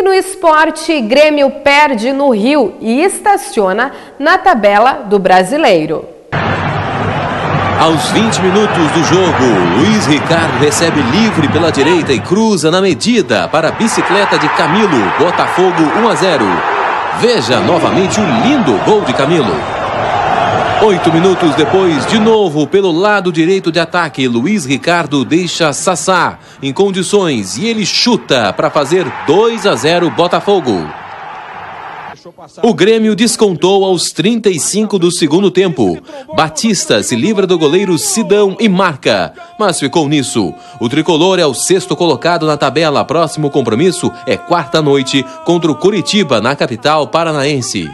E no esporte, Grêmio perde no Rio e estaciona na tabela do Brasileiro. Aos 20 minutos do jogo, Luiz Ricardo recebe livre pela direita e cruza na medida para a bicicleta de Camilo. Botafogo 1-0. Veja novamente o lindo gol de Camilo. 8 minutos depois, de novo pelo lado direito de ataque, Luiz Ricardo deixa Sassá em condições e ele chuta para fazer 2-0 Botafogo. O Grêmio descontou aos 35 do segundo tempo. Batista se livra do goleiro Sidão e marca, mas ficou nisso. O tricolor é o 6º colocado na tabela. Próximo compromisso é quarta-noite contra o Curitiba, na capital paranaense.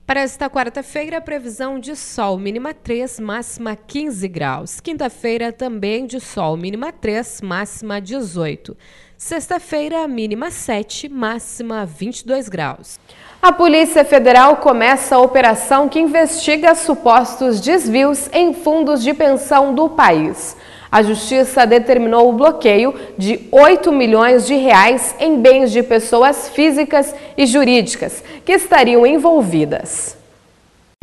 Para esta quarta-feira, a previsão de sol, mínima 3, máxima 15 graus. Quinta-feira, também de sol, mínima 3, máxima 18. Sexta-feira, mínima 7, máxima 22 graus. A Polícia Federal começa a operação que investiga supostos desvios em fundos de pensão do país. A Justiça determinou o bloqueio de 8 milhões de reais em bens de pessoas físicas e jurídicas que estariam envolvidas.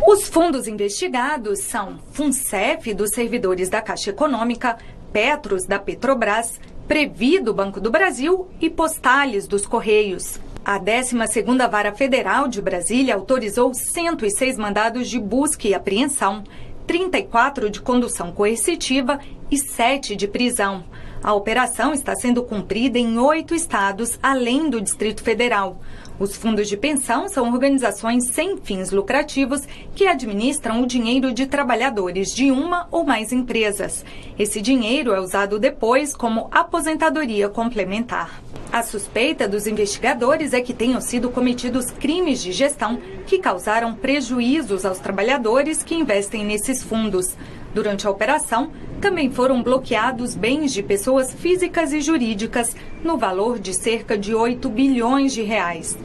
Os fundos investigados são FUNCEF, dos servidores da Caixa Econômica, Petros, da Petrobras, Previ, do Banco do Brasil e Postales, dos Correios. A 12ª Vara Federal de Brasília autorizou 106 mandados de busca e apreensão, 34 de condução coercitiva e 7 de prisão. A operação está sendo cumprida em 8 estados, além do Distrito Federal. Os fundos de pensão são organizações sem fins lucrativos que administram o dinheiro de trabalhadores de uma ou mais empresas. Esse dinheiro é usado depois como aposentadoria complementar. A suspeita dos investigadores é que tenham sido cometidos crimes de gestão que causaram prejuízos aos trabalhadores que investem nesses fundos. Durante a operação, também foram bloqueados bens de pessoas físicas e jurídicas no valor de cerca de 8 bilhões de reais.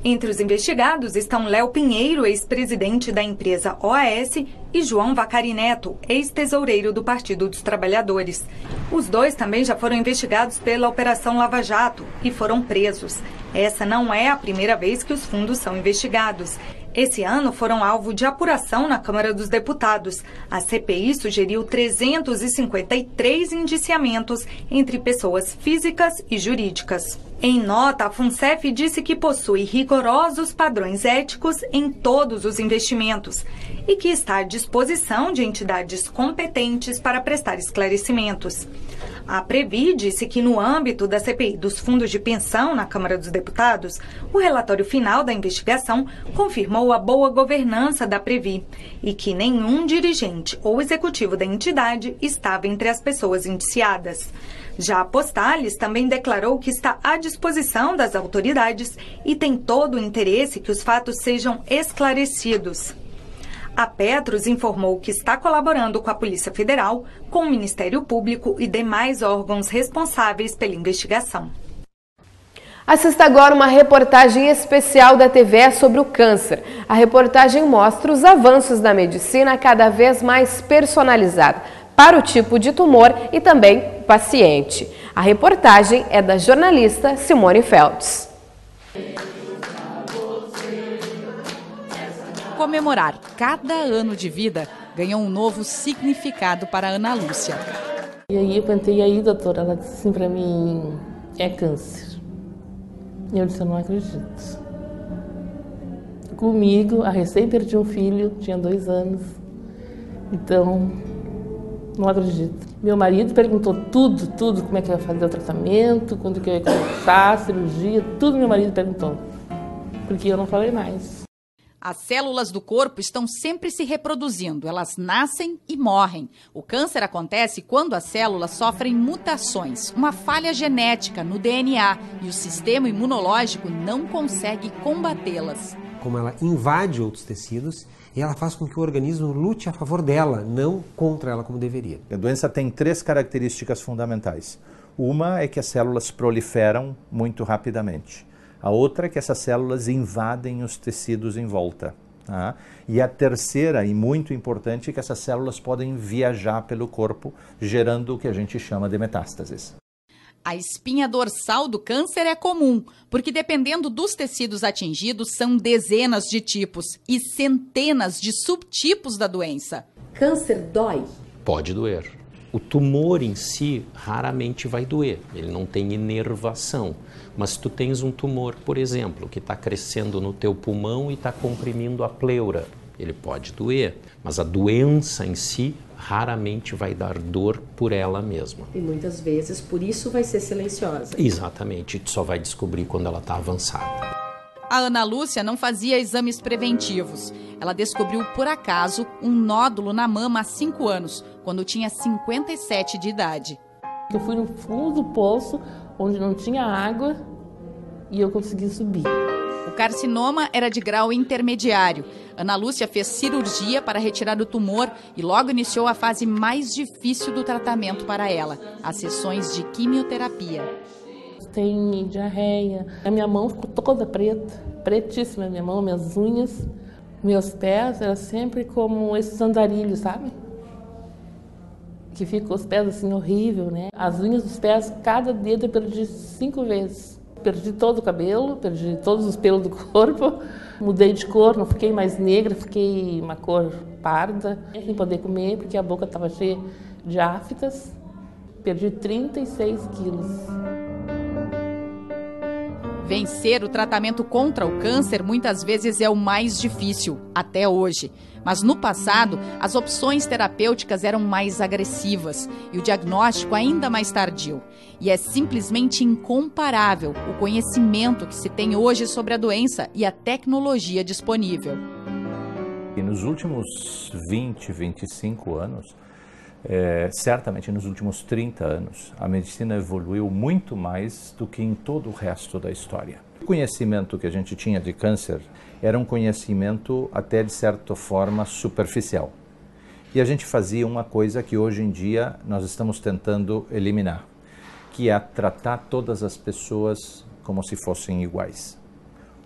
Entre os investigados estão Léo Pinheiro, ex-presidente da empresa OAS, e João Vacari Neto, ex-tesoureiro do Partido dos Trabalhadores. Os dois também já foram investigados pela Operação Lava Jato e foram presos. Essa não é a primeira vez que os fundos são investigados. Esse ano foram alvo de apuração na Câmara dos Deputados. A CPI sugeriu 353 indiciamentos entre pessoas físicas e jurídicas. Em nota, a FUNCEF disse que possui rigorosos padrões éticos em todos os investimentos e que está à disposição de entidades competentes para prestar esclarecimentos. A Previ disse que, no âmbito da CPI dos fundos de pensão na Câmara dos Deputados, o relatório final da investigação confirmou a boa governança da Previ e que nenhum dirigente ou executivo da entidade estava entre as pessoas indiciadas. Já a Postales também declarou que está à disposição das autoridades e tem todo o interesse que os fatos sejam esclarecidos. A Petros informou que está colaborando com a Polícia Federal, com o Ministério Público e demais órgãos responsáveis pela investigação. Assista agora uma reportagem especial da TVE sobre o câncer. A reportagem mostra os avanços da medicina cada vez mais personalizada para o tipo de tumor e também o paciente. A reportagem é da jornalista Simone Feltz. Comemorar cada ano de vida ganhou um novo significado para a Ana Lúcia. E aí eu perguntei, e aí, doutora? Ela disse assim para mim, é câncer. E eu disse, eu não acredito. Comigo, a recém perdi um filho, tinha 2 anos. Então, não acredito. Meu marido perguntou tudo, como é que eu ia fazer o tratamento, quando que eu ia começar, a cirurgia, tudo meu marido perguntou. Porque eu não falei mais. As células do corpo estão sempre se reproduzindo, elas nascem e morrem. O câncer acontece quando as células sofrem mutações, uma falha genética no DNA, e o sistema imunológico não consegue combatê-las. Como ela invade outros tecidos e ela faz com que o organismo lute a favor dela, não contra ela como deveria. A doença tem 3 características fundamentais. Uma é que as células proliferam muito rapidamente. A outra é que essas células invadem os tecidos em volta. Tá? E a terceira, e muito importante, é que essas células podem viajar pelo corpo, gerando o que a gente chama de metástases. A espinha dorsal do câncer é comum, porque dependendo dos tecidos atingidos, são dezenas de tipos e centenas de subtipos da doença. Câncer dói? Pode doer. O tumor em si raramente vai doer, ele não tem inervação. Mas se tu tens um tumor, por exemplo, que está crescendo no teu pulmão e está comprimindo a pleura, ele pode doer. Mas a doença em si raramente vai dar dor por ela mesma. E muitas vezes, por isso, vai ser silenciosa. Exatamente, tu só vai descobrir quando ela está avançada. A Ana Lúcia não fazia exames preventivos. Ela descobriu, por acaso, um nódulo na mama há 5 anos, quando tinha 57 de idade. Eu fui no fundo do poço, onde não tinha água, e eu consegui subir. O carcinoma era de grau intermediário. Ana Lúcia fez cirurgia para retirar o tumor e logo iniciou a fase mais difícil do tratamento para ela, as sessões de quimioterapia. Tem diarreia. A minha mão ficou toda preta, pretíssima. Minha mão, minhas unhas, meus pés, era sempre como esses andarilhos, sabe? Que ficam os pés assim, horrível, né? As unhas dos pés, cada dedo eu perdi 5 vezes. Perdi todo o cabelo, perdi todos os pelos do corpo. Mudei de cor, não fiquei mais negra, fiquei uma cor parda. Sem poder comer, porque a boca estava cheia de aftas. Perdi 36 quilos. Vencer o tratamento contra o câncer muitas vezes é o mais difícil, até hoje. Mas no passado, as opções terapêuticas eram mais agressivas e o diagnóstico ainda mais tardio. E é simplesmente incomparável o conhecimento que se tem hoje sobre a doença e a tecnologia disponível. E nos últimos 20, 25 anos, certamente nos últimos 30 anos, a medicina evoluiu muito mais do que em todo o resto da história. O conhecimento que a gente tinha de câncer era um conhecimento até de certa forma superficial. E a gente fazia uma coisa que hoje em dia nós estamos tentando eliminar, que é tratar todas as pessoas como se fossem iguais.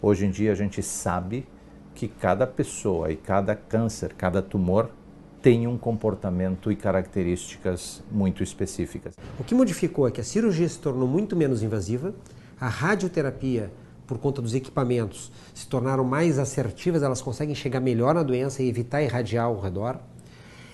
Hoje em dia a gente sabe que cada pessoa e cada câncer, cada tumor tem um comportamento e características muito específicas. O que modificou é que a cirurgia se tornou muito menos invasiva, a radioterapia, por conta dos equipamentos, se tornaram mais assertivas, elas conseguem chegar melhor na doença e evitar irradiar ao redor.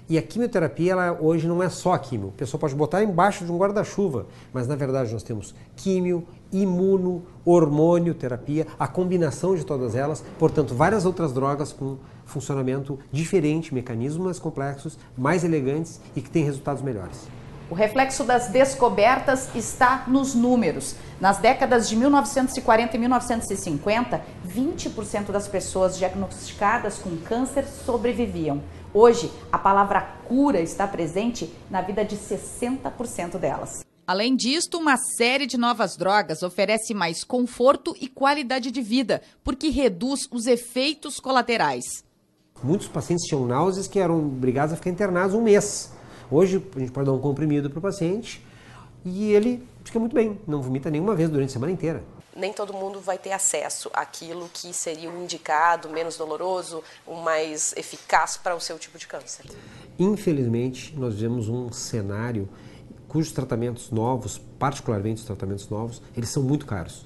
E a quimioterapia, ela hoje não é só químio. O pessoal pode botar embaixo de um guarda-chuva, mas na verdade nós temos químio, imuno, hormônio, terapia, a combinação de todas elas, portanto várias outras drogas com funcionamento diferente, mecanismos mais complexos, mais elegantes e que têm resultados melhores. O reflexo das descobertas está nos números. Nas décadas de 1940 e 1950, 20% das pessoas diagnosticadas com câncer sobreviviam. Hoje, a palavra cura está presente na vida de 60% delas. Além disto, uma série de novas drogas oferece mais conforto e qualidade de vida, porque reduz os efeitos colaterais. Muitos pacientes tinham náuseas que eram obrigados a ficar internados um mês. Hoje, a gente pode dar um comprimido para o paciente e ele fica muito bem, não vomita nenhuma vez durante a semana inteira. Nem todo mundo vai ter acesso àquilo que seria o indicado, menos doloroso, o mais eficaz para o seu tipo de câncer. Infelizmente, nós vivemos um cenário cujos tratamentos novos, particularmente os tratamentos novos, eles são muito caros.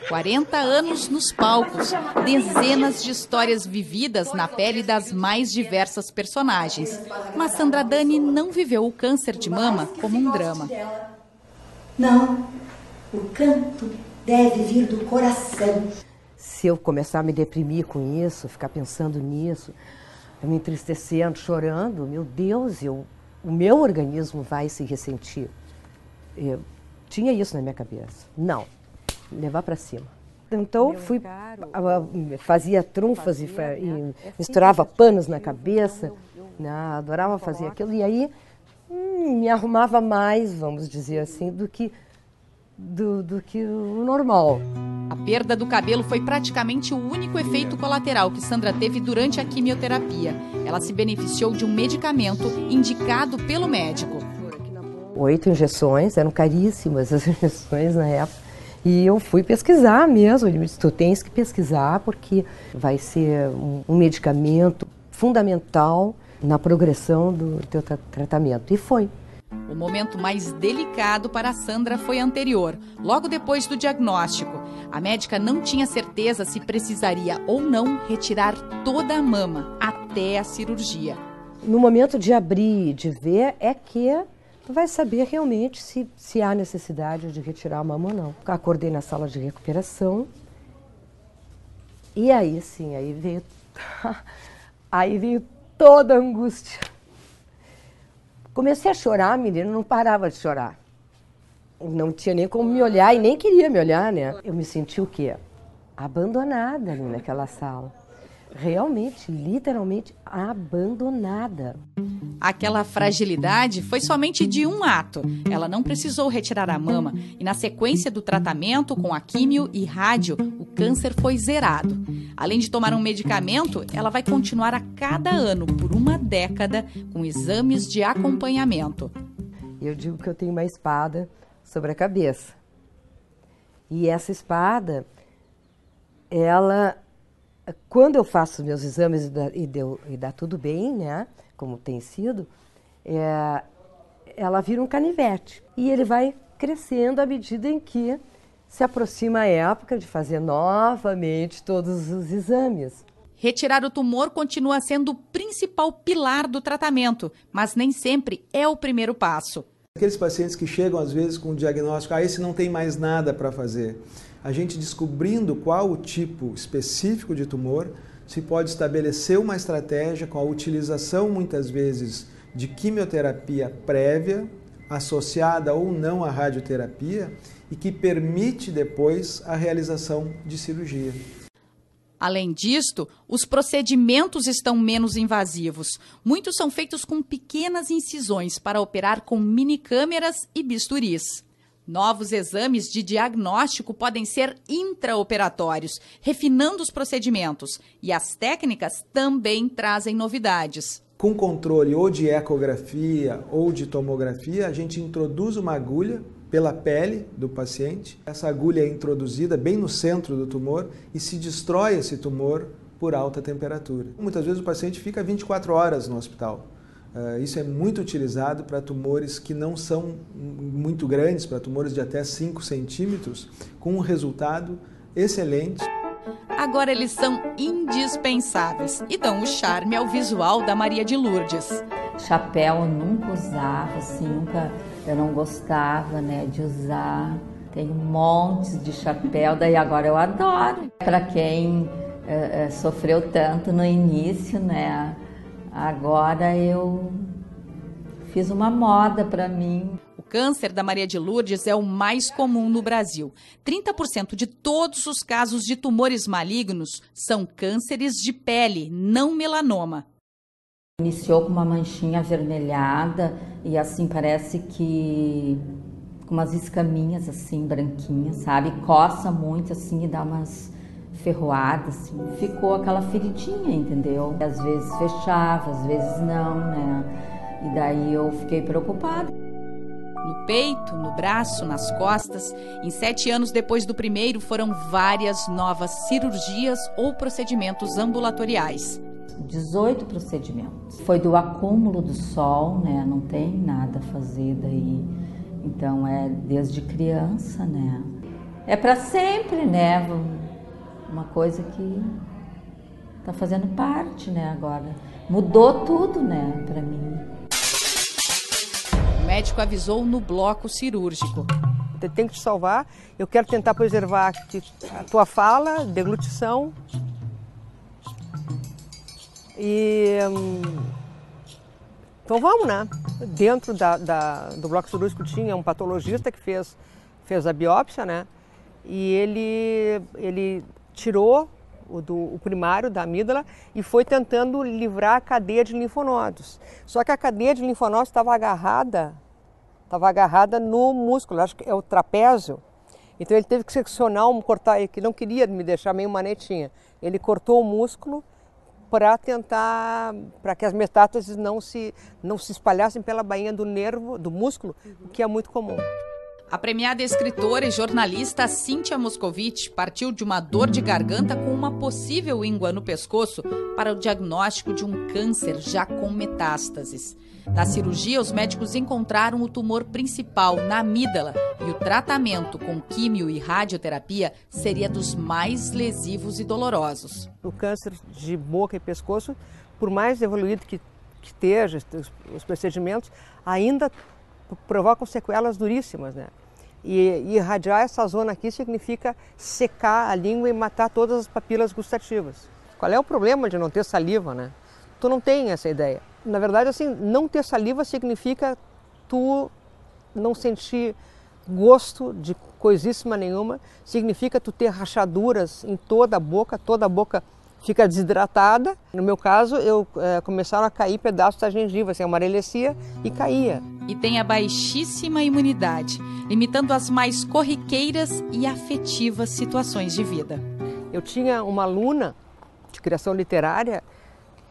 40 anos nos palcos, dezenas de histórias vividas na pele das mais diversas personagens. Mas Sandra Dani não viveu o câncer de mama como um drama. Não, o canto deve vir do coração. Se eu começar a me deprimir com isso, ficar pensando nisso, me entristecendo, chorando, meu Deus, o meu organismo vai se ressentir. Eu tinha isso na minha cabeça. Não, levar para cima. Então, fazia trunfas e misturava panos na cabeça, adorava fazer aquilo, e aí me arrumava mais, vamos dizer assim, do que o normal. A perda do cabelo foi praticamente o único efeito colateral que Sandra teve durante a quimioterapia. Ela se beneficiou de um medicamento indicado pelo médico. 8 injeções, eram caríssimas as injeções na época. E eu fui pesquisar mesmo, ele me disse, tu tens que pesquisar porque vai ser um medicamento fundamental na progressão do teu tratamento. E foi. O momento mais delicado para a Sandra foi anterior, logo depois do diagnóstico. A médica não tinha certeza se precisaria ou não retirar toda a mama até a cirurgia. No momento de abrir e de ver é que tu vai saber realmente se há necessidade de retirar a mama ou não. Acordei na sala de recuperação e aí sim, aí veio toda a angústia. Comecei a chorar, a menina não parava de chorar. Não tinha nem como me olhar e nem queria me olhar, né? Eu me senti o quê? Abandonada ali naquela sala. Realmente, literalmente abandonada. Aquela fragilidade foi somente de um ato. Ela não precisou retirar a mama e na sequência do tratamento com a químio e rádio, o câncer foi zerado. Além de tomar um medicamento, ela vai continuar a cada ano por uma década com exames de acompanhamento. Eu digo que eu tenho uma espada sobre a cabeça. E essa espada, ela... Quando eu faço meus exames e dá tudo bem, né, como tem sido, ela vira um canivete. E ele vai crescendo à medida em que se aproxima a época de fazer novamente todos os exames. Retirar o tumor continua sendo o principal pilar do tratamento, mas nem sempre é o primeiro passo. Aqueles pacientes que chegam às vezes com o diagnóstico, esse não tem mais nada para fazer. A gente descobrindo qual o tipo específico de tumor, se pode estabelecer uma estratégia com a utilização muitas vezes de quimioterapia prévia, associada ou não à radioterapia, e que permite depois a realização de cirurgia. Além disto, os procedimentos estão menos invasivos. Muitos são feitos com pequenas incisões para operar com minicâmeras e bisturis. Novos exames de diagnóstico podem ser intraoperatórios, refinando os procedimentos. E as técnicas também trazem novidades. Com controle ou de ecografia ou de tomografia, a gente introduz uma agulha pela pele do paciente. Essa agulha é introduzida bem no centro do tumor e se destrói esse tumor por alta temperatura. Muitas vezes o paciente fica 24 horas no hospital. Isso é muito utilizado para tumores que não são muito grandes, para tumores de até 5 centímetros, com um resultado excelente. Agora eles são indispensáveis e dão o charme ao visual da Maria de Lourdes. Chapéu eu nunca usava, assim, eu não gostava, né, de usar. Tenho montes de chapéu, daí agora eu adoro. Para quem sofreu tanto no início, né, agora eu fiz uma moda para mim. O câncer da Maria de Lourdes é o mais comum no Brasil. 30% de todos os casos de tumores malignos são cânceres de pele, não melanoma. Iniciou com uma manchinha avermelhada e assim parece que com umas escaminhas assim branquinhas, sabe? Coça muito assim e dá umas ferroadas, assim. Ficou aquela feridinha, entendeu? Às vezes fechava, às vezes não, né? E daí eu fiquei preocupada. No peito, no braço, nas costas, em 7 anos depois do primeiro, foram várias novas cirurgias ou procedimentos ambulatoriais. 18 procedimentos. Foi do acúmulo do sol, né? Não tem nada a fazer daí. Então é desde criança, né? É para sempre, né? Uma coisa que tá fazendo parte, né? Agora mudou tudo, né? Para mim. O médico avisou no bloco cirúrgico. Eu tenho que te salvar. Eu quero tentar preservar a tua fala, deglutição. E então vamos, né? Dentro do bloco cirúrgico tinha um patologista que fez a biópsia, né? E ele tirou o primário da amígdala e foi tentando livrar a cadeia de linfonodos. Só que a cadeia de linfonodos estava agarrada no músculo, acho que é o trapézio. Então ele teve que seccionar, cortar, que não queria me deixar meio manetinha. Ele cortou o músculo para que as metástases não se espalhassem pela bainha do nervo, do músculo, o que é muito comum. A premiada escritora e jornalista Cíntia Moscovitch partiu de uma dor de garganta com uma possível íngua no pescoço para o diagnóstico de um câncer já com metástases. Na cirurgia, os médicos encontraram o tumor principal na amígdala e o tratamento com químio e radioterapia seria dos mais lesivos e dolorosos. O câncer de boca e pescoço, por mais evoluído que esteja os procedimentos, ainda provocam sequelas duríssimas, né? E irradiar essa zona aqui significa secar a língua e matar todas as papilas gustativas. Qual é o problema de não ter saliva, né? Tu não tem essa ideia. Na verdade, assim, não ter saliva significa tu não sentir gosto de coisíssima nenhuma, significa tu ter rachaduras em toda a boca fica desidratada. No meu caso, começaram a cair pedaços da gengiva, assim, amarelecia e caía. E tem a baixíssima imunidade, limitando as mais corriqueiras e afetivas situações de vida. Eu tinha uma aluna de criação literária,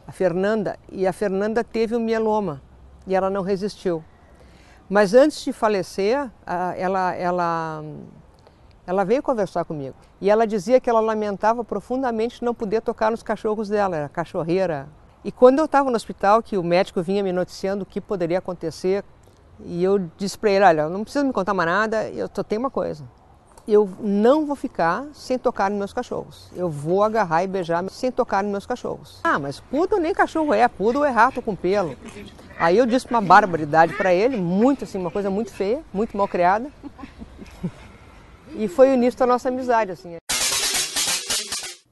a Fernanda, e a Fernanda teve um mieloma e ela não resistiu. Mas antes de falecer, ela veio conversar comigo e ela dizia que ela lamentava profundamente não poder tocar nos cachorros dela, era cachorreira. E quando eu estava no hospital, que o médico vinha me noticiando o que poderia acontecer, e eu disse para ele, olha, não precisa me contar mais nada, eu só tenho uma coisa. Eu não vou ficar sem tocar nos meus cachorros. Eu vou agarrar e beijar sem tocar nos meus cachorros. Ah, mas poodle nem cachorro é, poodle é rato com pelo. Aí eu disse uma barbaridade para ele, muito assim, uma coisa muito feia, muito mal criada. E foi o início da nossa amizade, assim.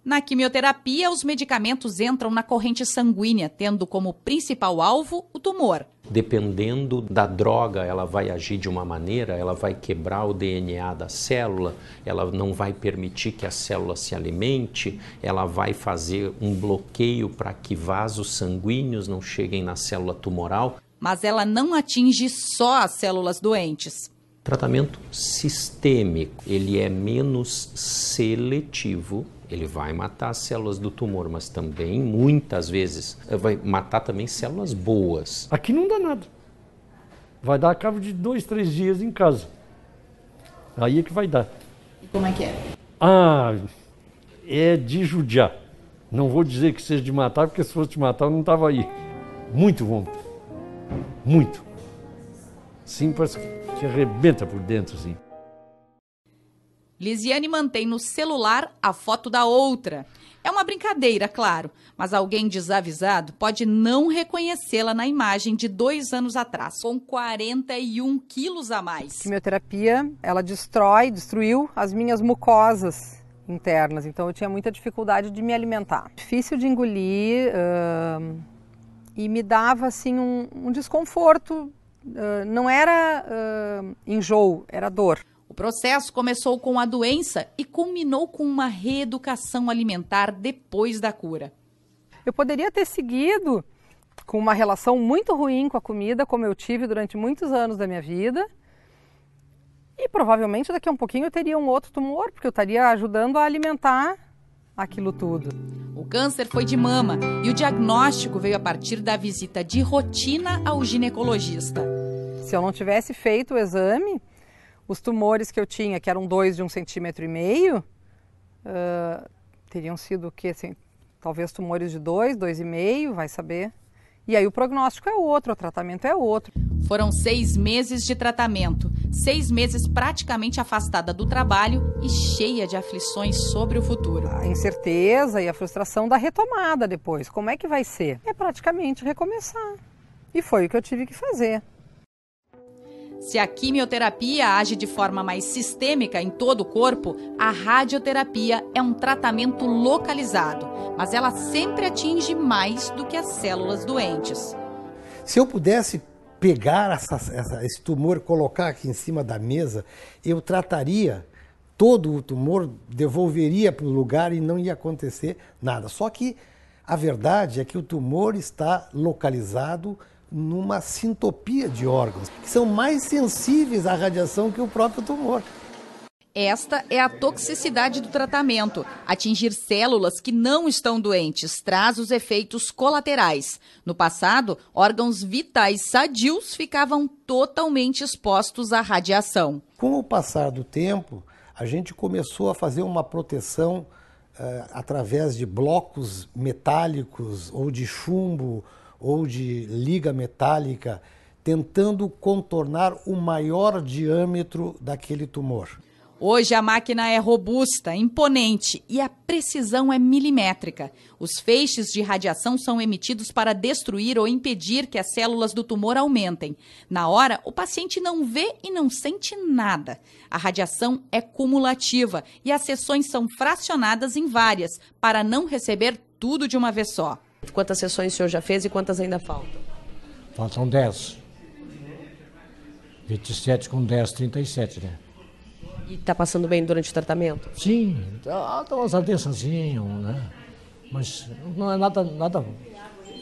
Na quimioterapia, os medicamentos entram na corrente sanguínea, tendo como principal alvo o tumor. Dependendo da droga, ela vai agir de uma maneira, ela vai quebrar o DNA da célula, ela não vai permitir que a célula se alimente, ela vai fazer um bloqueio para que vasos sanguíneos não cheguem na célula tumoral. Mas ela não atinge só as células doentes. Tratamento sistêmico, ele é menos seletivo. Ele vai matar as células do tumor, mas também, muitas vezes, vai matar também células boas. Aqui não dá nada. Vai dar a cabo de 2, 3 dias em casa. Aí é que vai dar. E como é que é? Ah, é de judiar. Não vou dizer que seja de matar, porque se fosse de matar eu não estava aí. Muito vômito. Muito. Sim, parece que te arrebenta por dentro, assim. Lisiane mantém no celular a foto da outra. É uma brincadeira, claro, mas alguém desavisado pode não reconhecê-la na imagem de 2 anos atrás, com 41 quilos a mais. A quimioterapia, ela destruiu as minhas mucosas internas, então eu tinha muita dificuldade de me alimentar. Difícil de engolir e me dava assim um desconforto, não era enjoo, era dor. O processo começou com a doença e culminou com uma reeducação alimentar depois da cura. Eu poderia ter seguido com uma relação muito ruim com a comida, como eu tive durante muitos anos da minha vida. E provavelmente daqui a um pouquinho eu teria um outro tumor, porque eu estaria ajudando a alimentar aquilo tudo. O câncer foi de mama e o diagnóstico veio a partir da visita de rotina ao ginecologista. Se eu não tivesse feito o exame, os tumores que eu tinha, que eram 2 de 1,5 cm, teriam sido o quê? Assim, talvez tumores de 2, 2,5, vai saber. E aí o prognóstico é outro, o tratamento é outro. Foram 6 meses de tratamento, 6 meses praticamente afastada do trabalho e cheia de aflições sobre o futuro. A incerteza e a frustração da retomada depois. Como é que vai ser? É praticamente recomeçar. E foi o que eu tive que fazer. Se a quimioterapia age de forma mais sistêmica em todo o corpo, a radioterapia é um tratamento localizado, mas ela sempre atinge mais do que as células doentes. Se eu pudesse pegar esse tumor e colocar aqui em cima da mesa, eu trataria todo o tumor, devolveria para o lugar e não ia acontecer nada. Só que a verdade é que o tumor está localizado numa sintopia de órgãos, que são mais sensíveis à radiação que o próprio tumor. Esta é a toxicidade do tratamento. Atingir células que não estão doentes traz os efeitos colaterais. No passado, órgãos vitais sadios ficavam totalmente expostos à radiação. Com o passar do tempo, a gente começou a fazer uma proteção através de blocos metálicos ou de chumbo ou de liga metálica, tentando contornar o maior diâmetro daquele tumor. Hoje a máquina é robusta, imponente e a precisão é milimétrica. Os feixes de radiação são emitidos para destruir ou impedir que as células do tumor aumentem. Na hora, o paciente não vê e não sente nada. A radiação é cumulativa e as sessões são fracionadas em várias, para não receber tudo de uma vez só. Quantas sessões o senhor já fez e quantas ainda faltam? Faltam 10. 27 com 10, 37, né? E está passando bem durante o tratamento? Sim, dá umas ardênciazinhas, né? Mas não é nada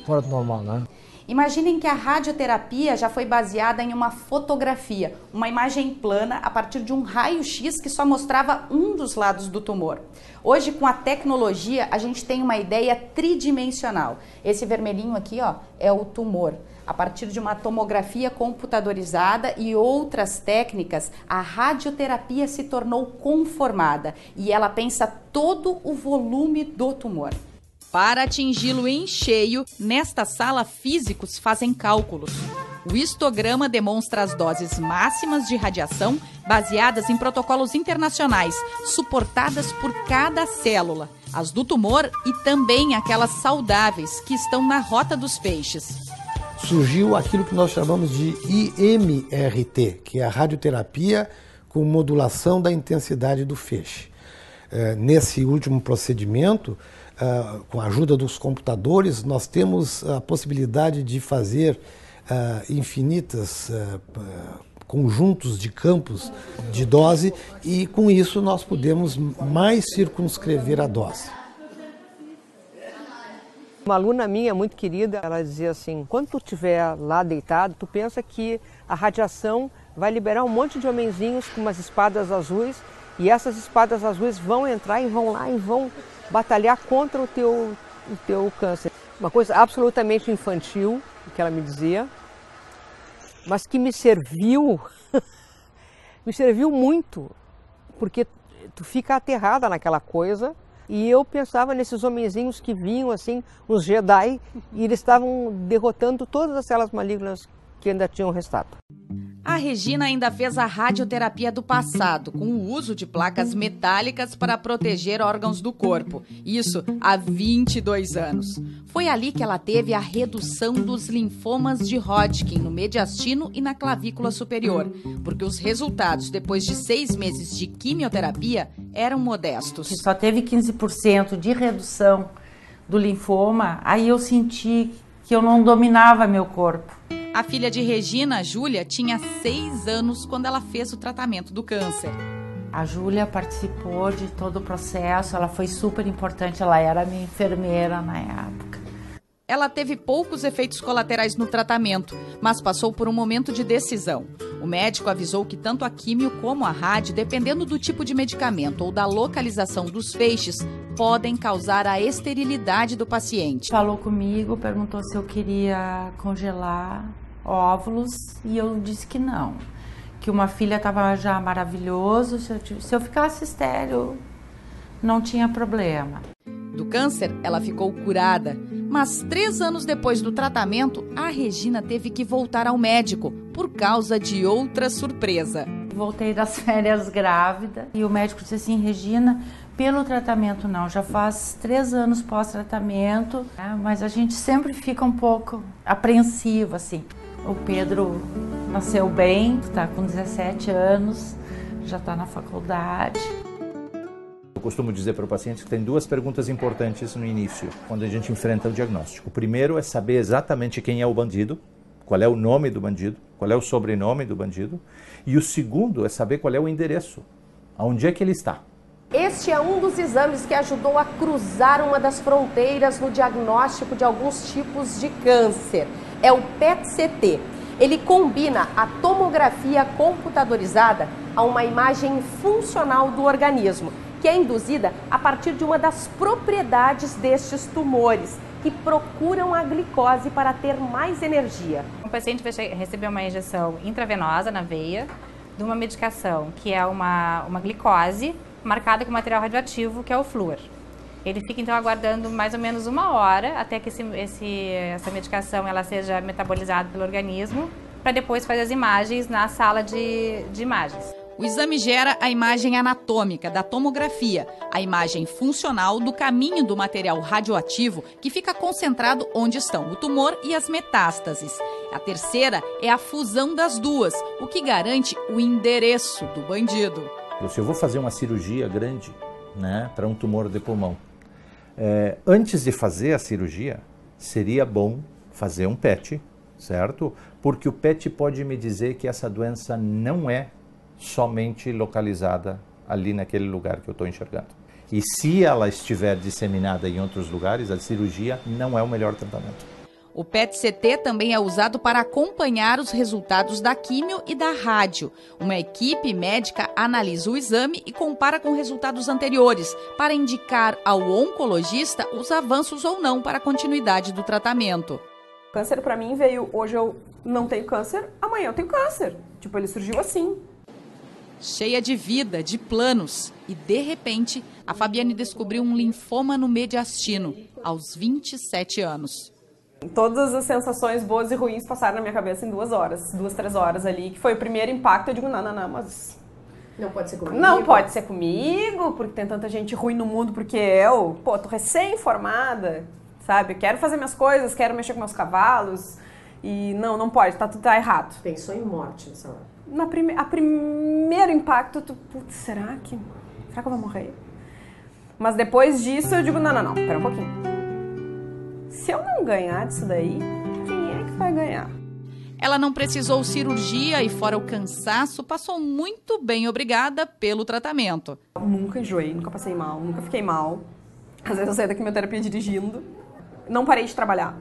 fora do normal, né? Imaginem que a radioterapia já foi baseada em uma fotografia, uma imagem plana a partir de um raio-x que só mostrava um dos lados do tumor. Hoje, com a tecnologia, a gente tem uma ideia tridimensional. Esse vermelhinho aqui, ó, é o tumor. A partir de uma tomografia computadorizada e outras técnicas, a radioterapia se tornou conformada e ela pensa todo o volume do tumor. Para atingi-lo em cheio, nesta sala físicos fazem cálculos. O histograma demonstra as doses máximas de radiação baseadas em protocolos internacionais, suportadas por cada célula, as do tumor e também aquelas saudáveis que estão na rota dos feixes. Surgiu aquilo que nós chamamos de IMRT, que é a radioterapia com modulação da intensidade do feixe. Nesse último procedimento, com a ajuda dos computadores, nós temos a possibilidade de fazer infinitas conjuntos de campos de dose e, com isso, nós podemos mais circunscrever a dose. Uma aluna minha muito querida, ela dizia assim, quando tu estiver lá deitado, tu pensa que a radiação vai liberar um monte de homenzinhos com umas espadas azuis e essas espadas azuis vão entrar e vão lá e vão batalhar contra o teu câncer. Uma coisa absolutamente infantil, que ela me dizia, mas que me serviu, me serviu muito, porque tu fica aterrada naquela coisa. E eu pensava nesses homenzinhos que vinham, assim, os Jedi, e eles estavam derrotando todas as células malignas que ainda tinham restado. A Regina ainda fez a radioterapia do passado, com o uso de placas metálicas para proteger órgãos do corpo. Isso há 22 anos. Foi ali que ela teve a redução dos linfomas de Hodgkin no mediastino e na clavícula superior, porque os resultados depois de 6 meses de quimioterapia eram modestos. Só teve 15% de redução do linfoma, aí eu senti que eu não dominava meu corpo. A filha de Regina, Júlia, tinha 6 anos quando ela fez o tratamento do câncer. A Júlia participou de todo o processo, ela foi super importante, ela era minha enfermeira na época. Ela teve poucos efeitos colaterais no tratamento, mas passou por um momento de decisão. O médico avisou que tanto a químio como a rádio, dependendo do tipo de medicamento ou da localização dos feixes, podem causar a esterilidade do paciente. Falou comigo, perguntou se eu queria congelar óvulos e eu disse que não. Que uma filha estava já maravilhoso, se eu ficasse estéril não tinha problema. Do câncer, ela ficou curada, mas 3 anos depois do tratamento, a Regina teve que voltar ao médico por causa de outra surpresa. Voltei das férias grávida e o médico disse assim, Regina, pelo tratamento não, já faz 3 anos pós-tratamento, né, mas a gente sempre fica um pouco apreensivo, assim. O Pedro nasceu bem, está com 17 anos, já está na faculdade. Eu costumo dizer para o paciente que tem 2 perguntas importantes no início, quando a gente enfrenta o diagnóstico. O primeiro é saber exatamente quem é o bandido, qual é o nome do bandido, qual é o sobrenome do bandido. E o segundo é saber qual é o endereço, aonde é que ele está. Este é um dos exames que ajudou a cruzar uma das fronteiras no diagnóstico de alguns tipos de câncer. É o PET-CT. Ele combina a tomografia computadorizada a uma imagem funcional do organismo, que é induzida a partir de uma das propriedades destes tumores, que procuram a glicose para ter mais energia. O paciente vai receber uma injeção intravenosa na veia de uma medicação que é uma glicose marcada com material radioativo, que é o flúor. Ele fica então aguardando mais ou menos 1 hora até que essa medicação ela seja metabolizada pelo organismo, para depois fazer as imagens na sala de imagens. O exame gera a imagem anatômica da tomografia, a imagem funcional do caminho do material radioativo que fica concentrado onde estão o tumor e as metástases. A terceira é a fusão das duas, o que garante o endereço do bandido. Se eu vou fazer uma cirurgia grande, né, para um tumor de pulmão, antes de fazer a cirurgia, seria bom fazer um PET, certo? Porque o PET pode me dizer que essa doença não é somente localizada ali naquele lugar que eu estou enxergando. E se ela estiver disseminada em outros lugares, a cirurgia não é o melhor tratamento. O PET-CT também é usado para acompanhar os resultados da químio e da rádio. Uma equipe médica analisa o exame e compara com resultados anteriores, para indicar ao oncologista os avanços ou não para a continuidade do tratamento. Câncer para mim veio, hoje eu não tenho câncer, amanhã eu tenho câncer. Tipo, ele surgiu assim. Cheia de vida, de planos. E, de repente, a Fabiane descobriu um linfoma no mediastino, aos 27 anos. Todas as sensações boas e ruins passaram na minha cabeça em 2 horas, 2, 3 horas ali, que foi o primeiro impacto. Eu digo, não, mas... Não pode ser comigo? Não pode ser comigo, porque tem tanta gente ruim no mundo, porque eu, tô recém-formada, sabe? Eu quero fazer minhas coisas, quero mexer com meus cavalos, e não pode, tudo tá errado. Pensou em morte nessa hora? A primeiro impacto, putz, será que eu vou morrer? Mas depois disso eu digo, não, pera um pouquinho. Se eu não ganhar disso daí, quem é que vai ganhar? Ela não precisou cirurgia e, fora o cansaço, passou muito bem, obrigada, pelo tratamento. Eu nunca enjoei, nunca passei mal, nunca fiquei mal. Às vezes eu saí da quimioterapia dirigindo. Não parei de trabalhar.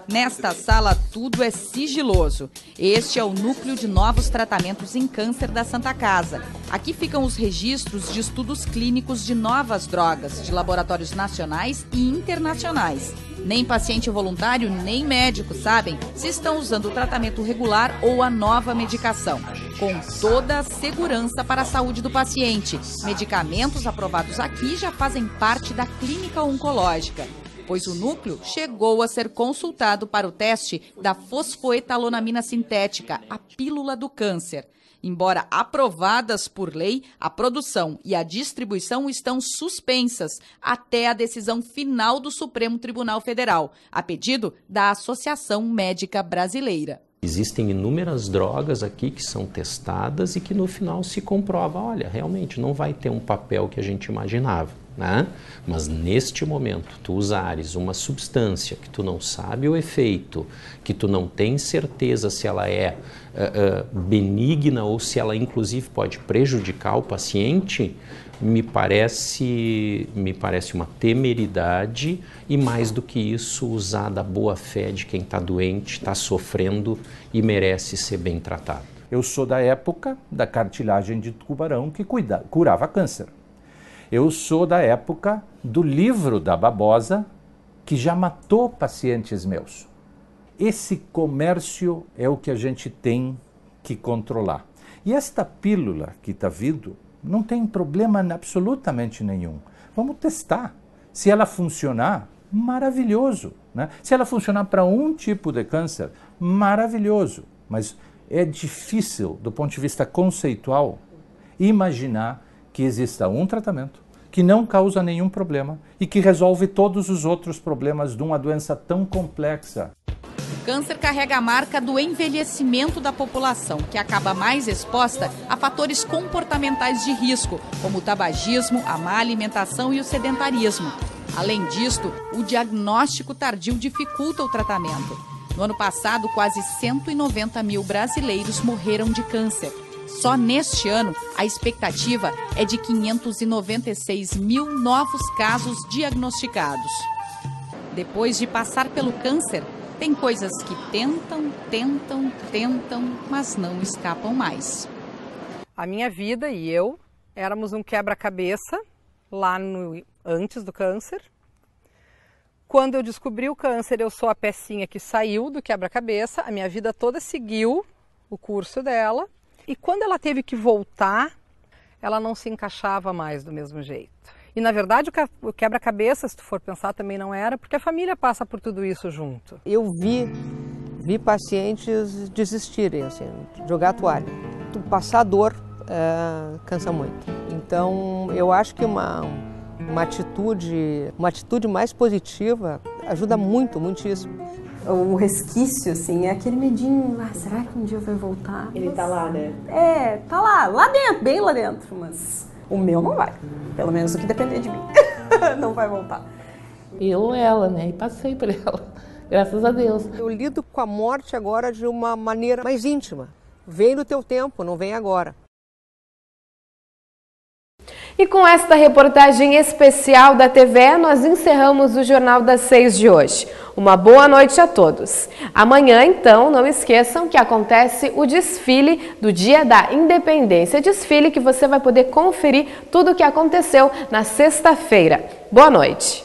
Nesta sala, tudo é sigiloso. Este é o núcleo de novos tratamentos em câncer da Santa Casa. Aqui ficam os registros de estudos clínicos de novas drogas, de laboratórios nacionais e internacionais. Nem paciente voluntário, nem médico sabem se estão usando o tratamento regular ou a nova medicação. Com toda a segurança para a saúde do paciente. Medicamentos aprovados aqui já fazem parte da clínica oncológica, pois o núcleo chegou a ser consultado para o teste da fosfoetalonamina sintética, a pílula do câncer. Embora aprovadas por lei, a produção e a distribuição estão suspensas até a decisão final do Supremo Tribunal Federal, a pedido da Associação Médica Brasileira. Existem inúmeras drogas aqui que são testadas e que no final se comprova, olha, realmente não vai ter um papel que a gente imaginava, né? Mas neste momento, tu usares uma substância que tu não sabe o efeito, que tu não tem certeza se ela é benigna ou se ela inclusive pode prejudicar o paciente, me parece uma temeridade e, mais do que isso, usar da boa fé de quem está doente, está sofrendo e merece ser bem tratado. Eu sou da época da cartilagem de tubarão que curava câncer. Eu sou da época do livro da babosa que já matou pacientes meus. Esse comércio é o que a gente tem que controlar. E esta pílula que está vindo não tem problema absolutamente nenhum. Vamos testar. Se ela funcionar, maravilhoso, né? Se ela funcionar para um tipo de câncer, maravilhoso. Mas é difícil, do ponto de vista conceitual, imaginar que exista um tratamento que não causa nenhum problema e que resolve todos os outros problemas de uma doença tão complexa. O câncer carrega a marca do envelhecimento da população, que acaba mais exposta a fatores comportamentais de risco, como o tabagismo, a má alimentação e o sedentarismo. Além disto, o diagnóstico tardio dificulta o tratamento. No ano passado, quase 190 mil brasileiros morreram de câncer. Só neste ano, a expectativa é de 596 mil novos casos diagnosticados. Depois de passar pelo câncer, Tem coisas que tentam, mas não escapam mais. A minha vida e eu éramos um quebra-cabeça lá antes do câncer. Quando eu descobri o câncer, eu sou a pecinha que saiu do quebra-cabeça, a minha vida toda seguiu o curso dela. E quando ela teve que voltar, ela não se encaixava mais do mesmo jeito. E na verdade o quebra-cabeça, se tu for pensar, também não era, porque a família passa por tudo isso junto. Eu vi pacientes desistirem, assim, jogar a toalha. Passar dor cansa muito. Então eu acho que uma atitude mais positiva ajuda muitíssimo. O resquício, assim, é aquele medinho, será que um dia vai voltar? Ele tá lá, né? É, tá lá dentro, bem lá dentro, mas o meu não vai. Pelo menos o que depender de mim. Não vai voltar. Ela, né? E passei por ela, graças a Deus. Eu lido com a morte agora de uma maneira mais íntima. Vem no teu tempo, não vem agora. E com esta reportagem especial da TVE, nós encerramos o Jornal das 6 de hoje. Uma boa noite a todos. Amanhã, então, não esqueçam que acontece o desfile do Dia da Independência. Desfile que você vai poder conferir tudo o que aconteceu na sexta-feira. Boa noite.